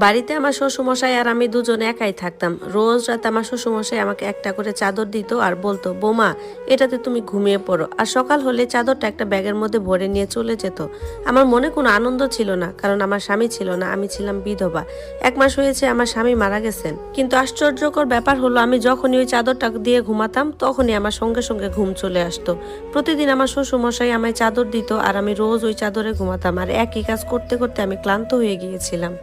বাড়িতে আমার শ্বশুরমশাই আর আমি দুজনে একাই থাকতাম। রোজ রাতে আমার শ্বশুরমশাই আমাকে একটা করে চাদর দিত আর বলতো, বোমা এটাতে তুমি ঘুমিয়ে পড়ো। আর সকাল হলে চাদরটা একটা ব্যাগের মধ্যে ভরে নিয়ে চলে যেত। আমার মনে কোনো আনন্দ ছিল না, কারণ আমার স্বামী ছিল না, আমি ছিলাম বিধবা। 1 মাস হয়েছে আমার স্বামী মারা গেছেন। কিন্তু আশ্চর্যকর ব্যাপার হলো, আমি যখনই ওই চাদরটা দিয়ে ঘুমাতাম তখনই আমার সঙ্গে সঙ্গে ঘুম চলে আসতো। প্রতিদিন আমার শ্বশুরমশাই আমায় চাদর দিত আর আমি রোজ ওই চাদরে ঘুমাতাম, আর একই কাজ করতে করতে আমি ক্লান্ত হয়ে গিয়েছিলাম।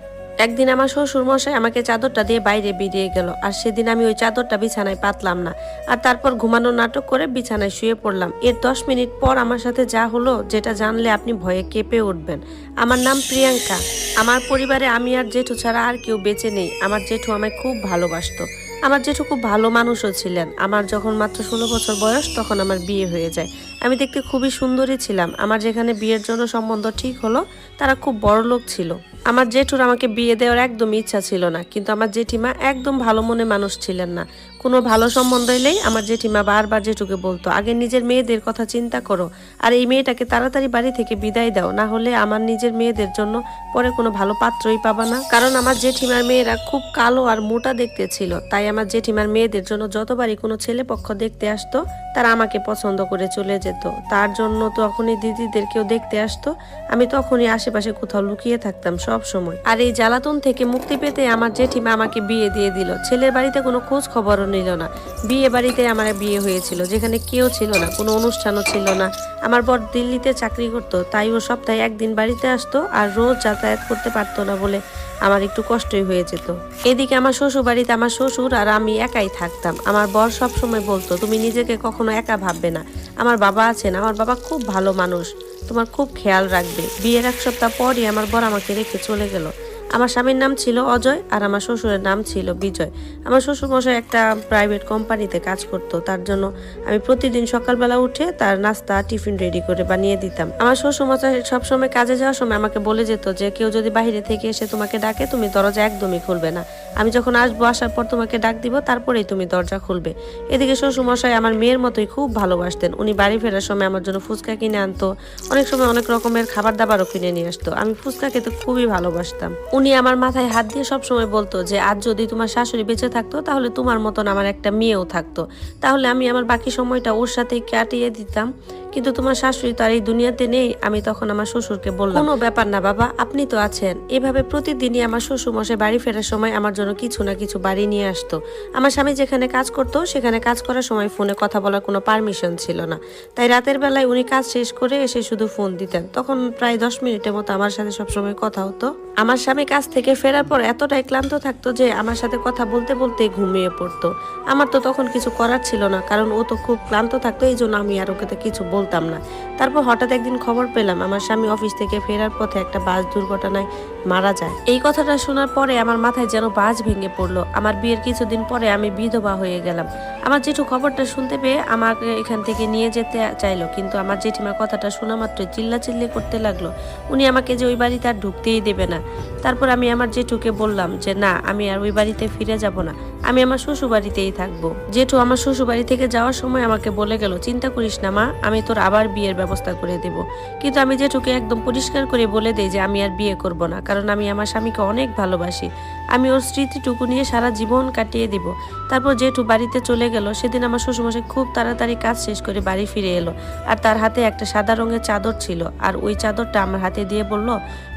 একদিন আমার শ্বশুর মশাই আমাকে চাদরটা দিয়ে বাইরে বেরিয়ে গেল, আর সেদিন আমি ওই চাদরটা বিছানায় পাতলাম না। আর তারপর ঘুমানোর নাটক করে বিছানায় শুয়ে পড়লাম। এর 10 মিনিট পর আমার সাথে যা হলো, যেটা জানলে আপনি ভয়ে কেঁপে উঠবেন। আমার নাম প্রিয়াঙ্কা। আমার পরিবারে আমি আর জেঠু ছাড়া আর কেউ বেঁচে নেই। আমার জেঠু আমায় খুব ভালোবাসতো। আমার জেঠু খুব ভালো মানুষও ছিলেন। আমার যখন মাত্র 16 বছর বয়স, তখন আমার বিয়ে হয়ে যায়। আমি দেখতে খুবই সুন্দরী ছিলাম। আমার যেখানে বিয়ের জন্য সম্বন্ধ ঠিক হলো, তারা খুব বড় লোক ছিল। আমার জেঠুর আমাকে বিয়ে দেওয়ার একদমই ইচ্ছা ছিল না, কিন্তু আমার জেঠিমা একদম ভালো মনে মানুষ ছিলেন না। কোনো ভালো সম্বন্ধ এলেই আমার জেঠিমা বারবার জেঠুকে বলতো, আগে নিজের মেয়েদের কথা চিন্তা করো, আর এই মেয়েটাকে তাড়াতাড়ি বাড়ি থেকে বিদায় দাও, না হলে আমার নিজের মেয়েদের জন্য পরে কোনো ভালো পাত্রই পাবা না। কারণ আমার জেঠিমার মেয়েরা খুব কালো আর মোটা দেখতে ছিল, তাই আমার জেঠিমার মেয়েদের জন্য যতবারই কোনো ছেলে পক্ষ দেখতে আসতো, তারা আমাকে পছন্দ করে চলে যেত। তার জন্য তখনই দিদিদেরকেও দেখতে আসতো। আমি তখনই আশেপাশে কোথাও লুকিয়ে থাকতাম সব সময়। আর এই জ্বালাতন থেকে মুক্তি পেতে আমার জেঠিমা আমাকে বিয়ে দিয়ে দিল। ছেলের বাড়িতে কোনো খোঁজ খবরও নিল না। বিয়ে বাড়িতে আমার বিয়ে হয়েছিল, যেখানে কেউ ছিল না, কোনো অনুষ্ঠানও ছিল না। আমার বর দিল্লিতে চাকরি করতো, তাই ও সপ্তাহে একদিন বাড়িতে আসতো, আর রোজ যাতায়াত করতে পারতো না বলে আমার একটু কষ্টই হয়ে যেত। এদিকে আমার শ্বশুর বাড়িতে আমার শ্বশুর আর আমি একাই থাকতাম। আমার বর সব সময় বলতো, তুমি নিজেকে কখনো একা ভাববে না, আমার বাবা আছেন, আমার বাবা খুব ভালো মানুষ, তোমার খুব খেয়াল রাখবে। বিয়ের 1 সপ্তাহ পরই আমার বর আমাকে রেখে চলে গেল। আমার স্বামীর নাম ছিল অজয় আর আমার শ্বশুরের নাম ছিল বিজয়। আমার শ্বশুর মশাই একটা প্রাইভেট কোম্পানিতে কাজ করতো, তার জন্য আমি প্রতিদিন সকালবেলা উঠে তার নাস্তা টিফিন রেডি করে বানিয়ে দিতাম। আমার শ্বশুর মশাই সবসময় কাজে যাওয়ার সময় আমাকে বলে যেত যে কেউ যদি বাইরে থেকে এসে তোমাকে ডাকে, তুমি দরজা একদমই খুলবে না। আমি যখন আসবো, আসার পর তোমাকে ডাক দিব, তারপরেই তুমি দরজা খুলবে। এদিকে শ্বশুর মশাই আমার মেয়ের মতোই খুব ভালোবাসতেন। উনি বাড়ি ফেরার সময় আমার জন্য ফুচকা কিনে আনতো, অনেক সময় অনেক রকমের খাবার দাবারও কিনে নিয়ে আসতো। আমি ফুচকা খেতে খুবই ভালোবাসতাম। উনি আমার মাথায় হাত দিয়ে সবসময় বলতো যে আজ যদি তোমার শাশুড়ি বেঁচে থাকতো, তাহলে তোমার মতন আমার একটা মেয়েও থাকতো, তাহলে আমি আমার বাকি সময়টা ওর সাথেই কাটিয়ে দিতাম। কিন্তু তোমার শাশুড়ি তো আর এই দুনিয়াতে নেই। আমি তখন আমার শ্বশুরকে বললাম, কোনো ব্যাপার না বাবা, আপনি তো আছেন। এভাবে প্রতিদিনই আমার শ্বশুর মশাই বাড়ি ফেরার সময় আমার জন্য কিছু না কিছু বাড়ি নিয়ে আসতো। আমার স্বামী যেখানে কাজ করতো, সেখানে কাজ করার সময় ফোনে কথা বলার কোনো পারমিশন ছিল না, তাই রাতের বেলায় উনি কাজ শেষ করে এসে শুধু ফোন দিতেন। তখন প্রায় 10 মিনিটের মতো আমার সাথে সবসময় কথা হতো। আমার স্বামী কাজ থেকে ফেরার পর এতটাই ক্লান্ত থাকতো যে আমার সাথে কথা বলতে বলতে ঘুমিয়ে পড়তো। আমার তো তখন কিছু করার ছিল না, কারণ ও তো খুব ক্লান্ত থাকতো, এই জন্য আমি আর ওকে কিছু বলতাম না। তারপর হঠাৎ একদিন খবর পেলাম আমার স্বামী অফিস থেকে ফেরার পথে একটা বাস দুর্ঘটনায় মারা যায়। এই কথাটা শোনার পরে আমার মাথায় যেন বাজ ভেঙে পড়লো। আমার বিয়ের কিছুদিন পরে আমি বিধবা হয়ে গেলাম। আমার জেঠু খবরটা শুনতে পেয়ে আমাকে এখান থেকে নিয়ে যেতে চাইলো, কিন্তু আমার জেঠিমা কথাটা শোনা মাত্র চিল্লাচিল্লি করতে লাগলো। উনি আমাকে যে ওই বাড়িতে আর ঢুকতেই দেবে না। তারপর আমি আমার জেঠুকে বললাম যে না, আমি আর ওই বাড়িতে ফিরে যাব না, আমি আমার শ্বশুর বাড়িতেই থাকবো। জেঠু আমার শ্বশুর বাড়ি থেকে যাওয়ার সময় আমাকে বলে গেল, চিন্তা করিস না মা, আমি তোর আবার বিয়ের ব্যবস্থা করে দেব। কিন্তু আমি জেঠুকে একদম পরিষ্কার করে বলে দেই যে আমি আর বিয়ে করব না, কারণ আমি আমার স্বামীকে অনেক ভালোবাসি। আমি ওর স্মৃতিটুকু নিয়ে সারা জীবন কাটিয়ে দিব। তারপর জেঠু বাড়িতে চলে গেল। সেদিন আমার শ্বশুরমশাই খুব তাড়াতাড়ি কাজ শেষ করে বাড়ি ফিরে এলো, আর তার হাতে একটা সাদা রঙের চাদর ছিল, আর ওই চাদরটা আমার হাতে দিয়ে বলল,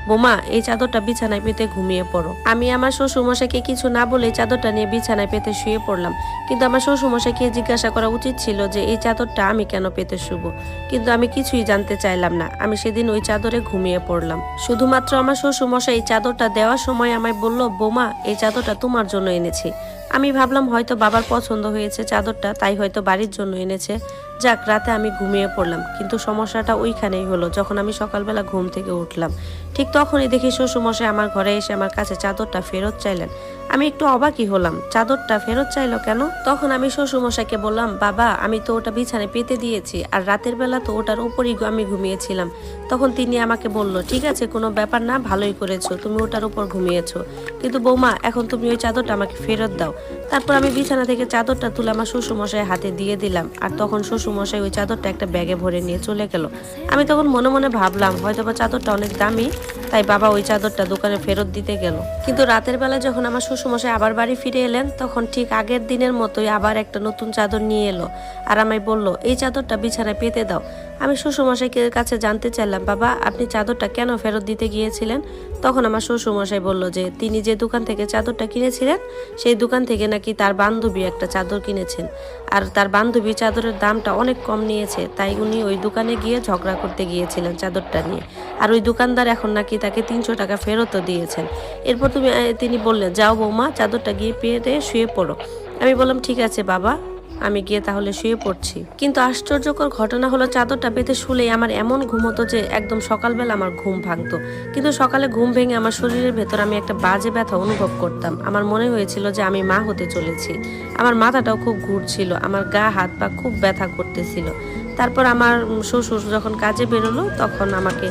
বোমা এই চাদরটা বিছানায় পেতে ঘুমিয়ে পড়ো। আমি আমার শ্বশুরমশাইকে কিছু না বলে চাদরটা নিয়ে বিছানায় পেতে শুয়ে পড়লাম। কিন্তু আমার শ্বশুরমশাইকে জিজ্ঞাসা করা উচিত ছিল যে এই চাদরটা আমি কেন পেতে শুব, কিন্তু আমি কিছুই জানতে চাইলাম না। আমি সেদিন ওই চাদরে ঘুমিয়ে পড়লাম। শুধুমাত্র আমার শ্বশুরমশাই এই চাদরটা দেওয়ার সময় আমায় বলল, বোমা এই চাদরটা তোমার জন্য এনেছি। আমি ভাবলাম হয়তো বাবার পছন্দ হয়েছে চাদরটা, তাই হয়তো বাড়ির জন্য এনেছে। যাক, রাতে আমি ঘুমিয়ে পড়লাম। কিন্তু সমস্যাটা ওইখানেই হলো, যখন আমি সকালবেলা ঘুম থেকে উঠলাম, ঠিক তখনই দেখি শ্বশুরমশাই আমার ঘরে এসে আমার কাছে চাদরটা ফেরত চাইলেন। আমি একটু অবাকই হলাম, চাদরটা ফেরত চাইলো কেন? তখন আমি শ্বশুরমশাইকে বললাম, বাবা আমি তো ওটা বিছানায় পেতে দিয়েছি, আর রাতের বেলা তো ওটার উপরই আমি ঘুমিয়েছিলাম। তখন তিনি আমাকে বলল, ঠিক আছে কোনো ব্যাপার না, ভালোই করেছো, তুমি ওটার উপর ঘুমিয়েছো, কিন্তু বৌমা এখন তুমি ওই চাদরটা আমাকে ফেরত দাও। তারপর আমি বিছানা থেকে চাদরটা তুলে আমার শ্বশুরমশাইয়ের হাতে দিয়ে দিলাম, আর তখন শ্বশুরমশাই ওই চাদরটা একটা ব্যাগে ভরে নিয়ে চলে গেল। আমি তখন মনে মনে ভাবলাম হয়তোবা চাদরটা অনেক দামি, তাই বাবা ওই চাদরটা দোকানে ফেরত দিতে গেল। কিন্তু রাতের বেলা যখন আমার শ্বশুরমশাই আবার বাড়ি ফিরে এলেন, তখন ঠিক আগের দিনের মতোই আবার একটা নতুন চাদর নিয়ে এলো, আর আমায় বলল এই চাদরটা বিছানায় পেতে দাও। আমি শ্বশুরমশাইকে কাছে জানতে চাইলাম, বাবা আপনি চাদরটা কেন ফেরত দিতে গিয়েছিলেন? তখন আমার শ্বশুরমশাই বলল যে তিনি যে দোকান থেকে চাদরটা কিনেছিলেন সেই দোকান থেকে নাকি তার বান্ধবী একটা চাদর কিনেছেন, আর তার বান্ধবী চাদরের দামটা অনেক কম নিয়েছে, তাই উনি ওই দোকানে গিয়ে ঝগড়া করতে গিয়েছিলেন চাদরটা নিয়ে। আর ওই দোকানদার এখন নাকি তাকে 300 টাকা ফেরতও দিয়েছেন। এরপর তিনি বললেন, যাও বৌমা চাদরটা গিয়ে পেতে শুয়ে পড়ো। আমি বললাম ঠিক আছে বাবা, আমি গিয়ে তাহলে শুয়ে পড়ছি। কিন্তু আশ্চর্যকর ঘটনা হলো চাদরটা পেতে শুলেই আমার এমন ঘুম হতো যে একদম সকালবেলা আমার ঘুম ভাঙতো। কিন্তু সকালে ঘুম ভেঙে আমার শরীরের ভেতর আমি একটা বাজে ব্যথা অনুভব করতাম। আমার মনে হয়েছিল যে আমি মা হতে চলেছি। আমার মাথাটাও খুব ঘুরছিল, আমার গা হাত পা খুব ব্যথা করতেছিল। তারপর আমার শ্বশুর যখন কাজে বেরোলো তখন আমাকে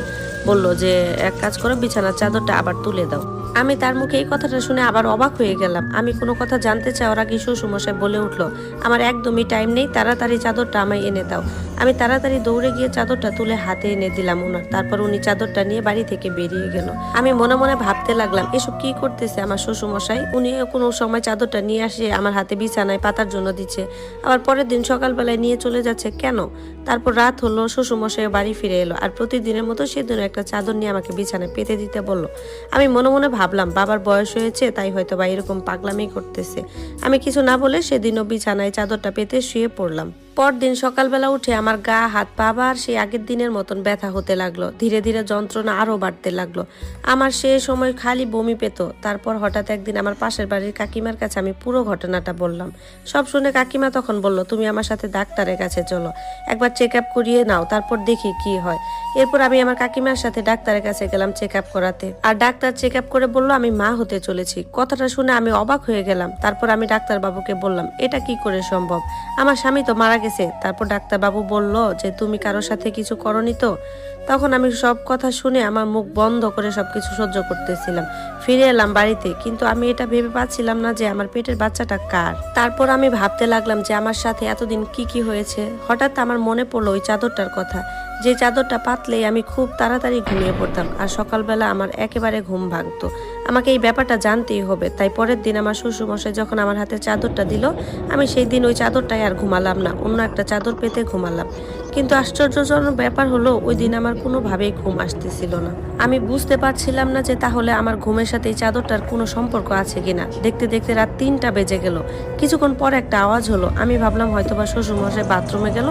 বলল যে এক কাজ করো, বিছানার চাদরটা আবার তুলে দাও। আমি তার মুখে এই কথাটা শুনে আবার অবাক হয়ে গেলাম। আমি কোনো কথা জানতে চাওয়ার আগে শ্বশুরমশাই বলে উঠলো, আমার একদমই টাইম নেই, তাড়াতাড়ি চাদরটা আমায় এনে দাও। আমি তাড়াতাড়ি দৌড়ে গিয়ে চাদরটা তুলে হাতে এনে দিলাম ওনার। তারপর উনি চাদরটা নিয়ে বাড়ি থেকে বেরিয়ে গেল। আমি মনে মনে ভাবতে লাগলাম এসব কি করতেছে আমার শ্বশুরমশাই। উনি কোনো সময় চাদরটা নিয়ে আসে আমার হাতে বিছানায় পাতার জন্য দিচ্ছে, আবার পরের দিন সকালবেলায় নিয়ে চলে যাচ্ছে কেন? তারপর রাত হলো, শ্বশুরমশাই বাড়ি ফিরে এলো, আর প্রতিদিনের মতো সেদিন একটা চাদর নিয়ে আমাকে বিছানায় পেতে দিতে বললো। আমি মনে মনে ভাবলাম বাবার বয়স হয়েছে, তাই হয়তো বা এরকম পাগলামি করতেছে। আমি কিছু না বলে সেদিনও বিছানায় চাদরটা পেতে শুয়ে পড়লাম। পরদিন সকালবেলা উঠে আমার গা হাত পা আবার সেই আগের দিনের মতন ব্যথা হতে লাগলো। ধীরে ধীরে যন্ত্রণা আরো বাড়তে লাগলো। আমার সেই সময় খালি বমি পেত। তারপর হঠাৎ একদিন আমার পাশের বাড়ির কাকিমার কাছে আমি পুরো ঘটনাটা বললাম। সব শুনে কাকিমা তখন বলল, তুমি আমার সাথে ডাক্তারের কাছে চলো, একবার চেক আপ করিয়ে নাও, তারপর দেখি কি হয়। এরপর আমি আমার কাকিমার সাথে ডাক্তারের কাছে গেলাম চেক আপ করাতে, আর ডাক্তার চেক আপ করে বলল আমি মা হতে চলেছি। কথাটা শুনে আমি অবাক হয়ে গেলাম। তারপর আমি ডাক্তার বাবুকে বললাম, এটা কি করে সম্ভব? আমার স্বামী তো মারা গেছে। তারপর ডাক্তার বাবু বলল যে তুমি কারোর সাথে কিছু করনি তো? তখন আমি সব কথা শুনে আমার মুখ বন্ধ করে সবকিছু সহ্য করতেছিলাম। ফিরে এলাম বাড়িতে, কিন্তু আমি এটা ভেবে পাচ্ছিলাম না যে আমার পেটের বাচ্চাটা কার। তারপর আমি ভাবতে লাগলাম যে আমার সাথে এতদিন কি কি হয়েছে। হঠাৎ আমার মনে পড়লো ওই চাদরটার কথা, যে চাদরটা পাতলেই আমি খুব তাড়াতাড়ি ঘুমিয়ে পড়তাম, আর সকালবেলা আমার একেবারে ঘুম ভাঙতো। আমাকে এই ব্যাপারটা জানতেই হবে। তাই পরের দিন আমার শ্বশুরমশাই যখন আমার হাতে চাদরটা দিল, আমি সেই দিন ওই চাদরটাই আর ঘুমালাম না, অন্য একটা চাদর পেতে ঘুমালাম। কিন্তু আশ্চর্যজনক ব্যাপার হলো ওই দিন আমার কোনোভাবেই ঘুম আসতেছিল না। আমি বুঝতে পারছিলাম না যে তাহলে আমার ঘুমের সাথে এই চাদরটার কোনো সম্পর্ক আছে কিনা। দেখতে দেখতে রাত 3টা বেজে গেল। কিছুক্ষণ পর একটা আওয়াজ হলো। আমি ভাবলাম হয়তোবা শ্বশুরমশাই বাথরুমে গেল,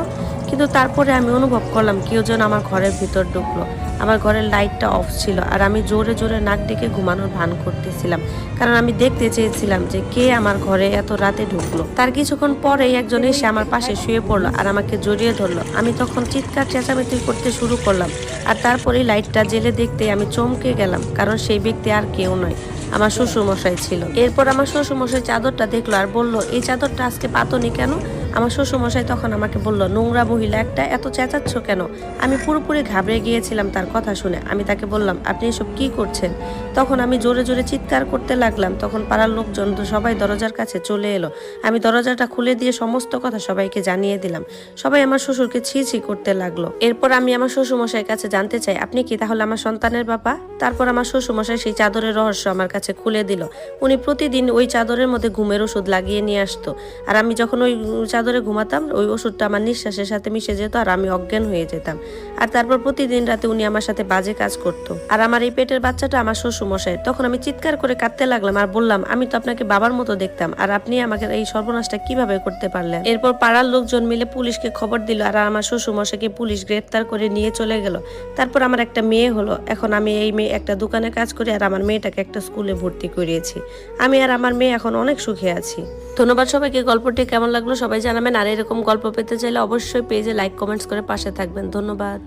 কিন্তু তারপরে আমি অনুভব করলাম কেউ যেন আমার ঘরের ভিতর ঢুকলো। আমার ঘরের লাইটটা অফ ছিল, আর আমি জোরে জোরে নাক ডেকে ঘুমানোর ভান করতেছিলাম, কারণ আমি দেখতে চেয়েছিলাম যে কে আমার ঘরে এত রাতে ঢুকলো। তার কিছুক্ষণ পরেই একজন এসে আমার পাশে শুয়ে পড়লো আর আমাকে জড়িয়ে ধরলো। আমি তখন চিৎকার চেঁচামেচি করতে শুরু করলাম, আর তারপরেই লাইটটা জেলে দেখতে আমি চমকে গেলাম, কারণ সেই ব্যক্তি আর কেউ নয়, আমার শ্বশুরমশাই ছিল। এরপর আমার শ্বশুরমশাই চাদরটা দেখলো আর বলল, এই চাদরটা আজকে পাতনি কেন? আমার শ্বশুরমশাই তখন আমাকে বলল, নোংরা মহিলা একটা, এত চেঁচাচ্ছ কেন? আমি পুরোপুরি ঘাবড়ে গিয়েছিলাম তার কথা শুনে। আমি তাকে বললাম, আপনি এসব কি করছেন? তখন আমি জোরে জোরে চিৎকার করতে লাগলাম। তখন পাড়ার লোকজন তো সবাই দরজার কাছে চলে এলো। আমি দরজাটা খুলে দিয়ে সমস্ত কথা সবাইকে জানিয়ে দিলাম। সবাই আমার শ্বশুরকে ছি ছি করতে লাগলো। এরপর আমি আমার শ্বশুরমশাইয়ের কাছে জানতে চাই, আপনি কি তাহলে আমার সন্তানের বাবা? তারপর আমার শ্বশুরমশাই সেই চাদরের রহস্য আমার কাছে খুলে দিল। উনি প্রতিদিন ওই চাদরের মধ্যে ঘুমের ওষুধ লাগিয়ে নিয়ে আসতো, আর আমি যখন ওই চাদরে ঘুমাতাম ওই ওষুধটা আমার নিঃশ্বাসের সাথে মিশে যেত, আর আমি অজ্ঞান হয়ে যেতাম। আর তারপর প্রতিদিন রাতে উনি আমার সাথে বাজে কাজ করতো, আর আমার এই পেটের বাচ্চাটা আমার শ্বশুরমশাই। তখন আমি চিৎকার করে কাঁদতে লাগলাম আর বললাম, আমি তো আপনাকে বাবার মতো দেখতাম, আর আপনি আমাকে এই সর্বনাশটা কিভাবে করতে পারলেন? এরপর পাড়ার লোকজন মিলে পুলিশকে খবর দিল, আর আমার শ্বশুরমশাইকে পুলিশ গ্রেফতার করে নিয়ে চলে গেল। তারপর আমার একটা মেয়ে হলো। এখন আমি এই মেয়ে একটা দোকানে কাজ করি, আর আমার মেয়েটাকে একটা স্কুলে ভর্তি করিয়েছি। আমি আর আমার মেয়ে এখন অনেক সুখে আছি। ধন্যবাদ সবাইকে। গল্পটি কেমন লাগলো সবাই জানাবেন, আর এরকম গল্প পেতে চাইলে অবশ্যই পেজে লাইক কমেন্টস করে পাশে থাকবেন। ধন্যবাদ।